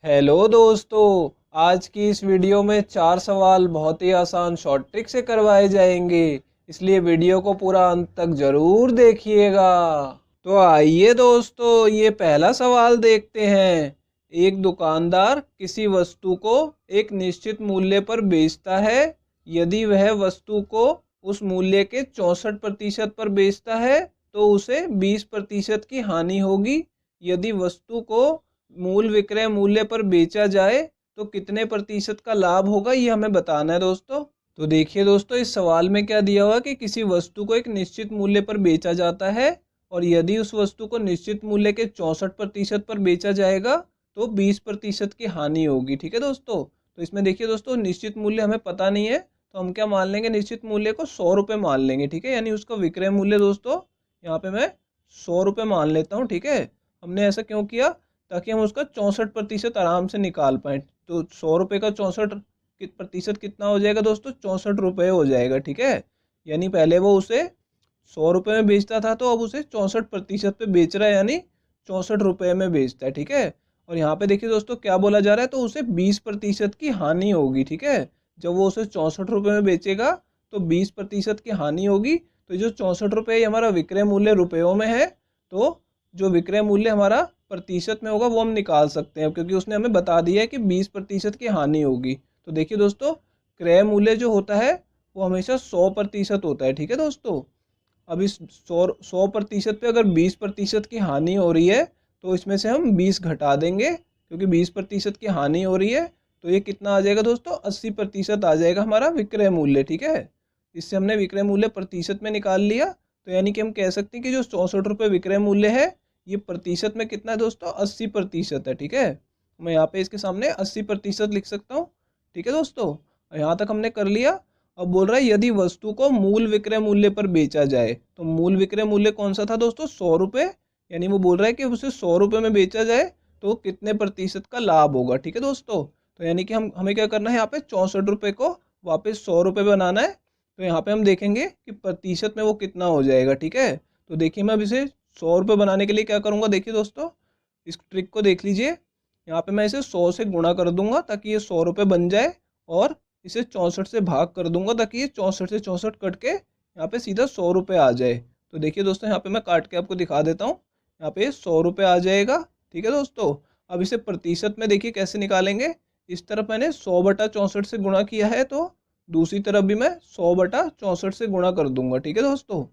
Hello दोस्तों। आज की इस वीडियो में 4 सवाल बहुत ही आसान शॉर्ट ट्रिक से करवाए जाएंगे, इसलिए वीडियो को पूरा अंत तक जरूर देखिएगा। तो आइए दोस्तों, ये पहला सवाल देखते हैं। एक दुकानदार किसी वस्तु को एक निश्चित मूल्य पर बेचता है। यदि वह वस्तु को उस मूल्य के 64% पर बेचता है तो उसे 20% की हानि होगी। यदि वस्तु को मूल विक्रय मूल्य पर बेचा जाए तो कितने प्रतिशत का लाभ होगा, ये हमें बताना है दोस्तों। तो देखिए दोस्तों, इस सवाल में क्या दिया हुआ कि किसी वस्तु को एक निश्चित मूल्य पर बेचा जाता है और यदि उस वस्तु को निश्चित मूल्य के 64% पर बेचा जाएगा तो 20% की हानि होगी। ठीक है दोस्तों। तो इसमें देखिए दोस्तों, निश्चित मूल्य हमें पता नहीं है तो हम क्या मान लेंगे, निश्चित मूल्य को 100 रुपये मान लेंगे। ठीक है, यानी उसका विक्रय मूल्य दोस्तों यहाँ पे मैं 100 रुपये मान लेता हूँ। ठीक है, हमने ऐसा क्यों किया, ताकि हम उसका 64% आराम से निकाल पाए। तो 100 रुपये का 64% कितना हो जाएगा दोस्तों, 64 रुपये हो जाएगा। ठीक है, यानी पहले वो उसे 100 रुपये में बेचता था तो अब उसे 64% पे बेच रहा है, यानी 64 रुपये में बेचता है। ठीक है, और यहाँ पे देखिए दोस्तों क्या बोला जा रहा है, तो उसे 20% की हानि होगी। ठीक है, जब वो उसे 64 रुपये में बेचेगा तो 20% की हानि होगी। तो जो 64 रुपये हमारा विक्रय मूल्य रुपयों में है, तो जो विक्रय मूल्य हमारा प्रतिशत में होगा वो हम निकाल सकते हैं, क्योंकि उसने हमें बता दिया है कि 20% की हानि होगी। तो देखिए दोस्तों, क्रय मूल्य जो होता है वो हमेशा 100% होता है। ठीक है दोस्तों, अब इस 100% पे अगर 20% की हानि हो रही है तो इसमें से हम 20 घटा देंगे, क्योंकि 20% की हानि हो रही है। तो ये कितना आ जाएगा दोस्तों, 80% आ जाएगा हमारा विक्रय मूल्य। ठीक है, इससे हमने विक्रय मूल्य प्रतिशत में निकाल लिया। तो यानी कि हम कह सकते हैं कि जो 64 रुपये विक्रय मूल्य है, ये प्रतिशत में कितना है दोस्तों, 80% है। ठीक है, मैं यहाँ पे इसके सामने 80% लिख सकता हूँ। ठीक है दोस्तों, यहाँ तक हमने कर लिया। अब बोल रहा है यदि वस्तु को मूल विक्रय मूल्य पर बेचा जाए, तो मूल विक्रय मूल्य कौन सा था दोस्तों, 100 रुपये। यानी वो बोल रहा है कि उसे 100 रुपये में बेचा जाए तो कितने प्रतिशत का लाभ होगा। ठीक है दोस्तों, तो यानी कि हमें क्या करना है, यहाँ पे 64 रुपये को वापस 100 रुपये बनाना है। तो यहाँ पे हम देखेंगे कि प्रतिशत में वो कितना हो जाएगा। ठीक है, तो देखिए मैं अब इसे 100 रुपये बनाने के लिए क्या करूँगा, देखिए दोस्तों इस ट्रिक को देख लीजिए। यहाँ पे मैं इसे 100 से गुणा कर दूंगा ताकि ये 100 रुपये बन जाए, और इसे 64 से भाग कर दूंगा ताकि ये 64 से 64 कट के यहाँ पे सीधा 100 रुपये आ जाए। तो देखिए दोस्तों, यहाँ पे मैं काट के आपको दिखा देता हूँ। यहाँ पे 100 रुपये आ जाएगा। ठीक है दोस्तों, अब इसे प्रतिशत में देखिए कैसे निकालेंगे। इस तरफ मैंने 100/64 से गुणा किया है, तो दूसरी तरफ भी मैं 100/64 से गुणा कर दूंगा। ठीक है दोस्तों,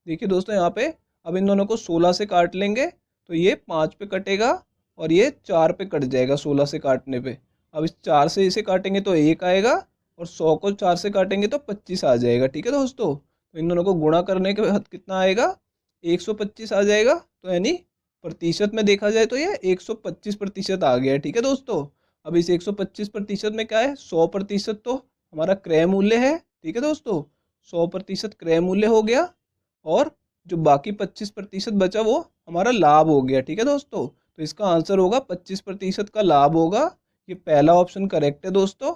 देखिए दोस्तों यहाँ पे अब इन दोनों को 16 से काट लेंगे तो ये 5 पे कटेगा और ये 4 पे कट जाएगा 16 से काटने पे। अब इस 4 से इसे काटेंगे तो 1 आएगा, और 100 को 4 से काटेंगे तो 25 आ जाएगा। ठीक है दोस्तों, तो इन दोनों को गुणा करने के बाद कितना आएगा, 125 आ जाएगा। तो यानी प्रतिशत में देखा जाए तो ये 125% आ गया है। ठीक है दोस्तों, अब इस 125% में क्या है, 100% तो हमारा क्रय मूल्य है। ठीक है दोस्तों, 100% क्रय मूल्य हो गया, और जो बाकी 25% बचा वो हमारा लाभ हो गया। ठीक है दोस्तों, तो इसका आंसर होगा 25% का लाभ होगा। ये पहला ऑप्शन करेक्ट है दोस्तों।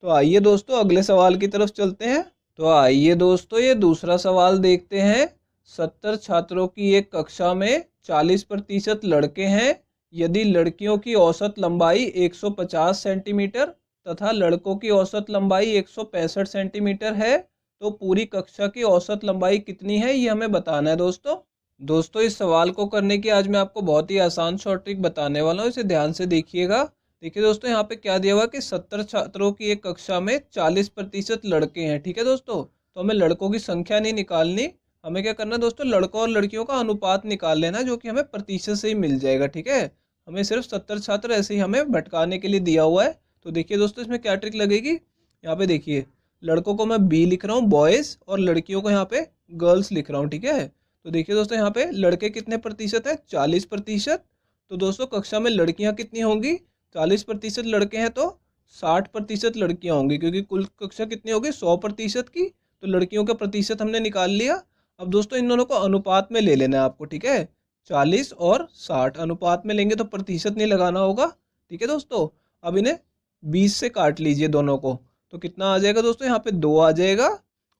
तो आइए दोस्तों अगले सवाल की तरफ चलते हैं। तो आइए दोस्तों ये दूसरा सवाल देखते हैं। 70 छात्रों की एक कक्षा में 40% लड़के हैं। यदि लड़कियों की औसत लंबाई 150 सेंटीमीटर तथा लड़कों की औसत लंबाई 165 सेंटीमीटर है, तो पूरी कक्षा की औसत लंबाई कितनी है, ये हमें बताना है दोस्तों। दोस्तों इस सवाल को करने की आज मैं आपको बहुत ही आसान शॉर्ट ट्रिक बताने वाला हूँ, इसे ध्यान से देखिएगा। देखिए दोस्तों, यहाँ पे क्या दिया हुआ कि 70 छात्रों की एक कक्षा में 40% लड़के हैं। ठीक है दोस्तों, तो हमें लड़कों की संख्या नहीं निकालनी, हमें क्या करना है दोस्तों, लड़कों और लड़कियों का अनुपात निकाल लेना है, जो कि हमें प्रतिशत से ही मिल जाएगा। ठीक है, हमें सिर्फ 70 छात्र ऐसे ही हमें भटकाने के लिए दिया हुआ है। तो देखिए दोस्तों इसमें क्या ट्रिक लगेगी, यहाँ पे देखिए लड़कों को मैं बी लिख रहा हूँ बॉयज़, और लड़कियों को यहाँ पे गर्ल्स लिख रहा हूँ। ठीक है, तो देखिए दोस्तों यहाँ पे लड़के कितने प्रतिशत है, 40%। तो दोस्तों कक्षा में लड़कियाँ कितनी होंगी, 40% लड़के हैं तो 60% लड़कियाँ होंगी, क्योंकि कुल कक्षा कितनी होगी 100% की। तो लड़कियों का प्रतिशत हमने निकाल लिया। अब दोस्तों इन दोनों को अनुपात में ले लेना है आपको। ठीक है, 40 और 60 अनुपात में लेंगे तो प्रतिशत नहीं लगाना होगा। ठीक है दोस्तों, अब इन्हें 20 से काट लीजिए दोनों को, तो कितना आ जाएगा दोस्तों, यहाँ पे 2 आ जाएगा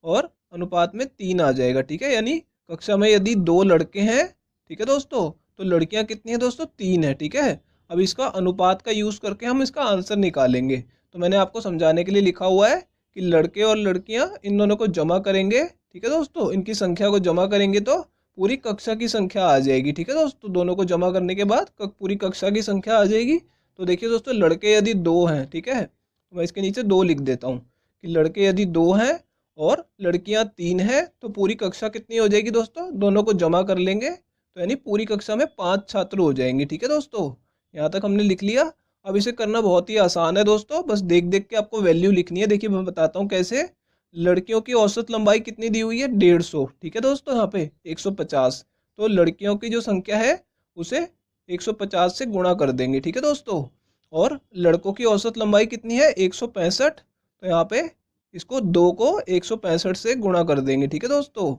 और अनुपात में 3 आ जाएगा। ठीक है, यानी कक्षा में यदि 2 लड़के हैं, ठीक है दोस्तों, तो लड़कियां कितनी है दोस्तों, 3 है। ठीक है, अब इसका अनुपात का यूज़ करके हम इसका आंसर निकालेंगे। तो मैंने आपको समझाने के लिए लिखा हुआ है कि लड़के और लड़कियां इन दोनों को जमा करेंगे, ठीक है दोस्तों, इनकी संख्या को जमा करेंगे तो पूरी कक्षा की संख्या आ जाएगी, ठीक है दोस्तों। दोनों को जमा करने के बाद पूरी कक्षा की संख्या आ जाएगी। तो देखिए दोस्तों, लड़के यदि 2 हैं, ठीक है, तो मैं इसके नीचे 2 लिख देता हूँ कि लड़के यदि 2 हैं और लड़कियां 3 हैं तो पूरी कक्षा कितनी हो जाएगी दोस्तों, दोनों को जमा कर लेंगे तो यानी पूरी कक्षा में 5 छात्र हो जाएंगे, ठीक है दोस्तों। यहाँ तक हमने लिख लिया। अब इसे करना बहुत ही आसान है दोस्तों, बस देख देख के आपको वैल्यू लिखनी है। देखिए मैं बताता हूँ कैसे। लड़कियों की औसत लंबाई कितनी दी हुई है, 150, ठीक है दोस्तों, यहाँ पे 150। तो लड़कियों की जो संख्या है उसे 150 से गुणा कर देंगे, ठीक है दोस्तों। और लड़कों की औसत लंबाई कितनी है, 165, तो यहाँ पे इसको 2 को 165 से गुणा कर देंगे, ठीक है दोस्तों।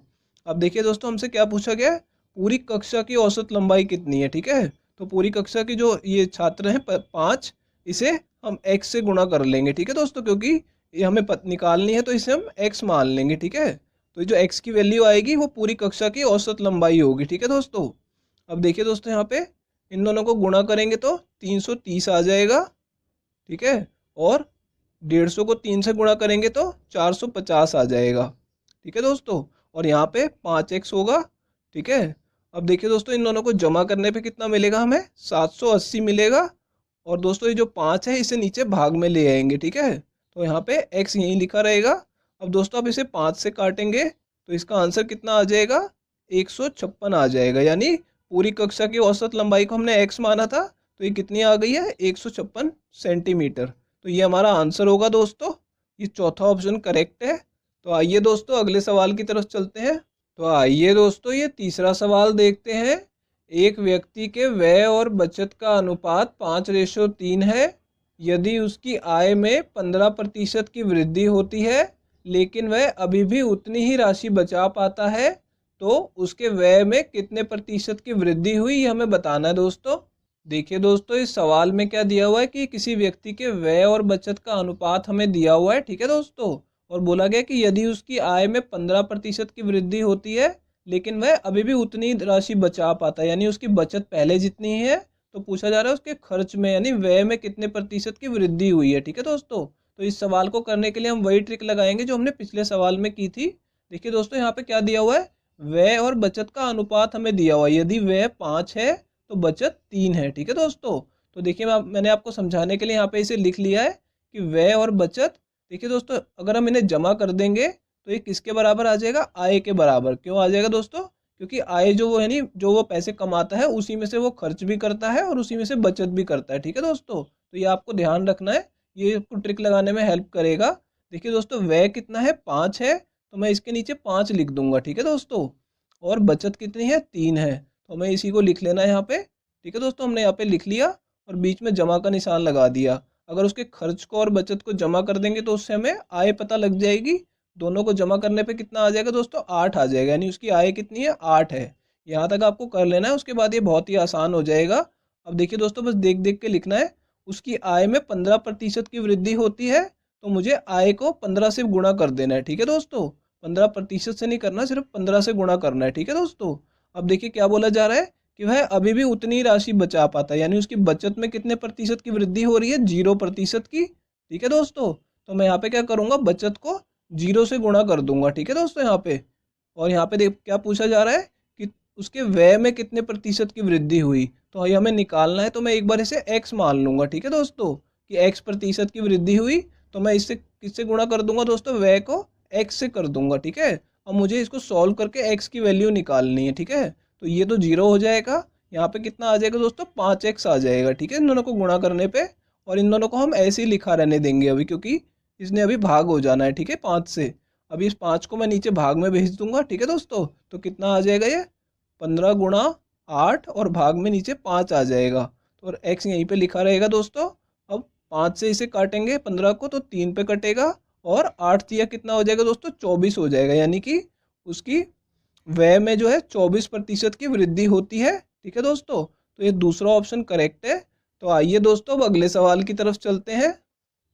अब देखिए दोस्तों, हमसे क्या पूछा गया है, पूरी कक्षा की औसत लंबाई कितनी है, ठीक है। तो पूरी कक्षा की जो ये छात्र हैं 5, इसे हम x से गुणा कर लेंगे, ठीक है दोस्तों, क्योंकि ये हमें निकालनी है तो इसे हम x मान लेंगे, ठीक है। तो ये जो x की वैल्यू आएगी वो पूरी कक्षा की औसत लंबाई होगी, ठीक है दोस्तों। अब देखिए दोस्तों, यहाँ पे इन दोनों को गुणा करेंगे तो 330 आ जाएगा, ठीक है। और 150 को 3 से गुणा करेंगे तो 450 आ जाएगा, ठीक है दोस्तों। और यहाँ पे 5x होगा, ठीक है। अब देखिए दोस्तों, इन दोनों को जमा करने पे कितना मिलेगा, हमें 780 मिलेगा। और दोस्तों ये जो 5 है इसे नीचे भाग में ले आएंगे, ठीक है। तो यहाँ पे x यहीं लिखा रहेगा। अब दोस्तों आप इसे 5 से काटेंगे तो इसका आंसर कितना आ जाएगा, 156 आ जाएगा। यानी पूरी कक्षा की औसत लंबाई को हमने x माना था तो ये कितनी आ गई है, 156 सेंटीमीटर। तो ये हमारा आंसर होगा दोस्तों। ये चौथा ऑप्शन करेक्ट है। तो आइए दोस्तों अगले सवाल की तरफ चलते हैं। तो आइए दोस्तों ये तीसरा सवाल देखते हैं। एक व्यक्ति के व्यय और बचत का अनुपात 5:3 है। यदि उसकी आय में 15% की वृद्धि होती है लेकिन वह अभी भी उतनी ही राशि बचा पाता है तो उसके व्यय में कितने प्रतिशत की वृद्धि हुई, ये हमें बताना है दोस्तों। देखिए दोस्तों, इस सवाल में क्या दिया हुआ है कि किसी व्यक्ति के व्यय और बचत का अनुपात हमें दिया हुआ है, ठीक है दोस्तों। और बोला गया कि यदि उसकी आय में 15% की वृद्धि होती है लेकिन वह अभी भी उतनी राशि बचा पाता है, यानी उसकी बचत पहले जितनी ही है, तो पूछा जा रहा है उसके खर्च में यानी व्यय में कितने प्रतिशत की वृद्धि हुई है, ठीक है दोस्तों। तो इस सवाल को करने के लिए हम वही ट्रिक लगाएंगे जो हमने पिछले सवाल में की थी। देखिए दोस्तों, यहाँ पे क्या दिया हुआ है, व्यय और बचत का अनुपात हमें दिया हुआ है। यदि व्यय 5 है तो बचत 3 है, ठीक है दोस्तों। तो देखिए मैंने आपको समझाने के लिए यहाँ पे इसे लिख लिया है कि व्यय और बचत। देखिए दोस्तों, अगर हम इन्हें जमा कर देंगे तो ये किसके बराबर आ जाएगा, आय के बराबर। क्यों आ जाएगा दोस्तों, क्योंकि आय जो वो है नहीं, जो वो पैसे कमाता है उसी में से वो खर्च भी करता है और उसी में से बचत भी करता है, ठीक है दोस्तों। तो ये आपको ध्यान रखना है, ये आपको ट्रिक लगाने में हेल्प करेगा। देखिए दोस्तों, व्यय कितना है, 5 है, तो मैं इसके नीचे 5 लिख दूंगा, ठीक है दोस्तों। और बचत कितनी है, 3 है, तो हमें इसी को लिख लेना है यहाँ पे, ठीक है दोस्तों। हमने यहाँ पे लिख लिया और बीच में जमा का निशान लगा दिया। अगर उसके खर्च को और बचत को जमा कर देंगे तो उससे हमें आय पता लग जाएगी। दोनों को जमा करने पे कितना आ जाएगा दोस्तों, 8 आ जाएगा, यानी उसकी आय कितनी है, 8 है। यहाँ तक आपको कर लेना है, उसके बाद ये बहुत ही आसान हो जाएगा। अब देखिए दोस्तों, बस देख देख के लिखना है। उसकी आय में 15% की वृद्धि होती है तो मुझे आय को 15 से गुणा कर देना है, ठीक है दोस्तों। 15% से नहीं करना, सिर्फ 15 से गुणा करना है, ठीक है दोस्तों। अब देखिए क्या बोला जा रहा है कि वह अभी भी उतनी राशि बचा पाता है, यानी उसकी बचत में कितने प्रतिशत की वृद्धि हो रही है, 0% की, ठीक है दोस्तों। तो मैं यहाँ पे क्या करूँगा, बचत को 0 से गुणा कर दूंगा, ठीक है दोस्तों यहाँ पे। और यहाँ पे देख क्या पूछा जा रहा है कि उसके व्यय में कितने प्रतिशत की वृद्धि हुई, तो ये हमें निकालना है। तो मैं एक बार इसे x मान लूंगा, ठीक है दोस्तों, कि x% की वृद्धि हुई। तो मैं इससे किससे गुणा कर दूंगा दोस्तों, व्यय को x से कर दूंगा, ठीक है। अब मुझे इसको सॉल्व करके x की वैल्यू निकालनी है, ठीक है। तो ये तो 0 हो जाएगा, यहाँ पे कितना आ जाएगा दोस्तों, 5x आ जाएगा, ठीक है, इन दोनों को गुणा करने पे। और इन दोनों को हम ऐसे ही लिखा रहने देंगे अभी, क्योंकि इसने अभी भाग हो जाना है, ठीक है, 5 से। अभी इस 5 को मैं नीचे भाग में भेज दूंगा, ठीक है दोस्तों। तो कितना आ जाएगा ये, 15 गुणा 8 और भाग में नीचे 5 आ जाएगा। तो और x यहीं पे लिखा रहेगा दोस्तों। अब 5 से इसे काटेंगे 15 को तो 3 पे कटेगा और 8 तिया कितना हो जाएगा दोस्तों, 24 हो जाएगा। यानी कि उसकी व्यय में जो है 24% की वृद्धि होती है, ठीक है दोस्तों। तो ये दूसरा ऑप्शन करेक्ट है। तो आइए दोस्तों अब अगले सवाल की तरफ चलते हैं।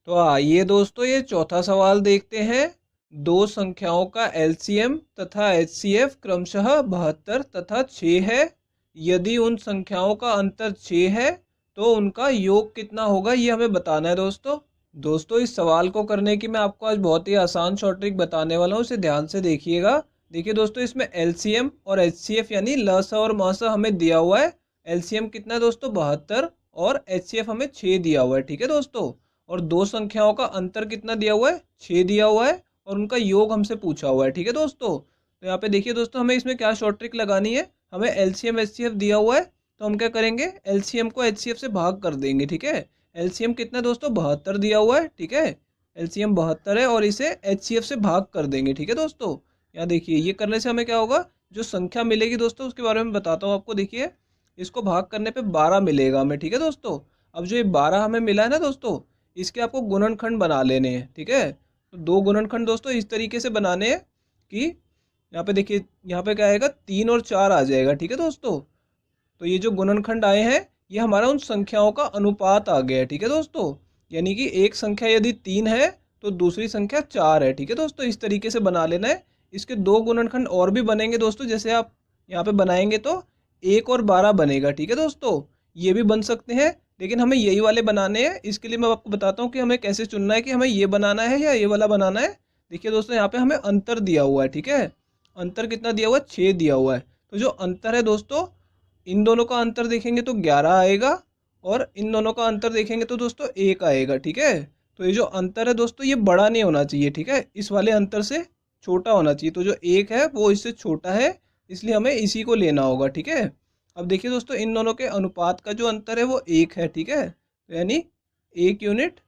तो आइए दोस्तों ये चौथा सवाल देखते हैं। दो संख्याओं का एलसीएम तथा एचसीएफ क्रमशः 72 तथा 6 है। यदि उन संख्याओं का अंतर 6 है तो उनका योग कितना होगा ये हमें बताना है दोस्तों इस सवाल को करने की मैं आपको आज बहुत ही आसान शॉर्ट ट्रिक बताने वाला हूँ, इसे ध्यान से देखिएगा। देखिए दोस्तों, इसमें एलसीएम और एचसीएफ यानी लसा और मासा हमें दिया हुआ है। एलसीएम कितना है दोस्तों 72 और एचसीएफ हमें 6 दिया हुआ है, ठीक है दोस्तों। और दो संख्याओं का अंतर कितना दिया हुआ है 6 दिया हुआ है और उनका योग हमसे पूछा हुआ है, ठीक है दोस्तों। तो यहाँ पे देखिए दोस्तों, हमें इसमें क्या शॉर्ट ट्रिक लगानी है। हमें एलसीएम एचसीएफ दिया हुआ है तो हम क्या करेंगे, एलसीएम को एचसीएफ से भाग कर देंगे, ठीक है। एलसीएम कितना है दोस्तों 72 दिया हुआ है, ठीक है। एलसीएम 72 है और इसे एचसीएफ से भाग कर देंगे, ठीक है दोस्तों। यहाँ देखिए ये करने से हमें क्या होगा, जो संख्या मिलेगी दोस्तों उसके बारे में बताता हूँ आपको। देखिए इसको भाग करने पे 12 मिलेगा हमें, ठीक है दोस्तों। अब जो ये 12 हमें मिला है ना दोस्तों, इसके आपको गुणनखंड बना लेने हैं, ठीक है। तो दो गुणनखंड दोस्तों इस तरीके से बनाने हैं कि यहाँ पे देखिए, यहाँ पे क्या आएगा 3 और 4 आ जाएगा, ठीक है दोस्तों। तो ये जो गुणनखंड आए हैं ये हमारा उन संख्याओं का अनुपात आ गया है, ठीक है दोस्तों। यानी कि एक संख्या यदि 3 है तो दूसरी संख्या 4 है, ठीक है दोस्तों। इस तरीके से बना लेना है। इसके दो गुणनखंड और भी बनेंगे दोस्तों, जैसे आप यहाँ पे बनाएंगे तो 1 और 12 बनेगा, ठीक है दोस्तों। ये भी बन सकते हैं लेकिन हमें यही वाले बनाने हैं। इसके लिए मैं आपको बताता हूँ कि हमें कैसे चुनना है कि हमें ये बनाना है या ये वाला बनाना है। देखिए दोस्तों, यहाँ पे हमें अंतर दिया हुआ है, ठीक है। अंतर कितना दिया हुआ है 6 दिया हुआ है। तो जो अंतर है दोस्तों, इन दोनों का अंतर देखेंगे तो 11 आएगा और इन दोनों का अंतर देखेंगे तो दोस्तों 1 आएगा, ठीक है। तो ये जो अंतर है दोस्तों ये बड़ा नहीं होना चाहिए, ठीक है। इस वाले अंतर से छोटा होना चाहिए। तो जो 1 है वो इससे छोटा है, इसलिए हमें इसी को लेना होगा, ठीक है। अब देखिए दोस्तों, इन दोनों के अनुपात का जो अंतर है वो 1 है, ठीक है। तो यानी 1 यूनिट।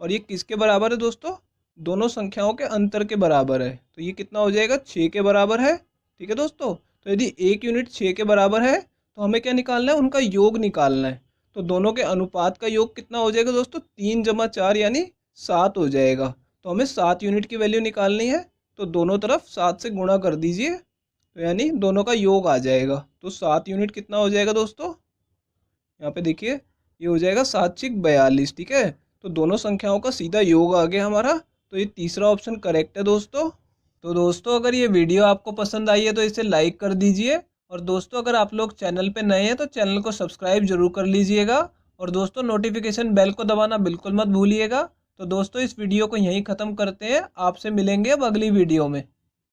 और ये किसके बराबर है दोस्तों, दोनों संख्याओं के अंतर के बराबर है। तो ये कितना हो जाएगा 6 के बराबर है, ठीक है दोस्तों। तो यदि 1 यूनिट 6 के बराबर है तो हमें क्या निकालना है, उनका योग निकालना है। तो दोनों के अनुपात का योग कितना हो जाएगा दोस्तों, 3 जमा 4 यानी 7 हो जाएगा। तो हमें 7 यूनिट की वैल्यू निकालनी है। तो दोनों तरफ 7 से गुणा कर दीजिए, तो यानी दोनों का योग आ जाएगा। तो 7 यूनिट कितना हो जाएगा दोस्तों, यहाँ पे देखिए ये हो जाएगा 7×42, ठीक है। तो दोनों संख्याओं का सीधा योग आ गया हमारा। तो ये तीसरा ऑप्शन करेक्ट है दोस्तों। तो दोस्तों, अगर ये वीडियो आपको पसंद आई है तो इसे लाइक कर दीजिए। और दोस्तों, अगर आप लोग चैनल पे नए हैं तो चैनल को सब्सक्राइब जरूर कर लीजिएगा। और दोस्तों, नोटिफिकेशन बेल को दबाना बिल्कुल मत भूलिएगा। तो दोस्तों, इस वीडियो को यहीं ख़त्म करते हैं। आपसे मिलेंगे अब अगली वीडियो में।